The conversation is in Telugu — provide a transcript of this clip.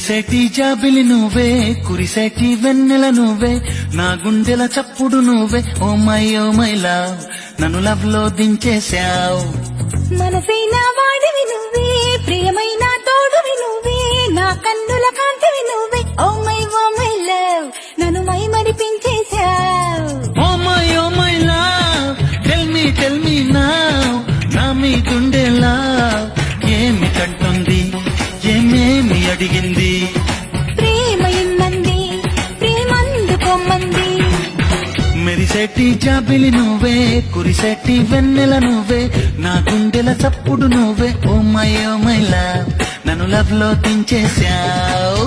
మెరిసేటి జాబిలి నువ్వే, కురిసేటి వెన్నెల నువ్వే, నా గుండెల చప్పుడు నువ్వే. ఓ మై లవ్, నన్ను లవ్ లో దించేశావు. మనసైన వాడివి నువ్వే, ప్రియమైన తోడువి నువ్వే, నా కన్నుల కాంతివి నువ్వే. ఓ మై లవ్, నన్ను మై మరిపించేశావు. Oh my love, tell me now, నా మీ గుండెలా ఏమి కంటుంది, ఏమేమి అడిగింది? ప్రేమ ఇమ్మంది, ప్రేమందుకోమ్మంది. మెరిసేటి జాబిలి నువ్వే, కురిసేటి వెన్నెల నువ్వే, నా గుండెల చప్పుడు నువ్వే. ఓ మై లవ్, నన్ను లవ్ లో దించేశావు.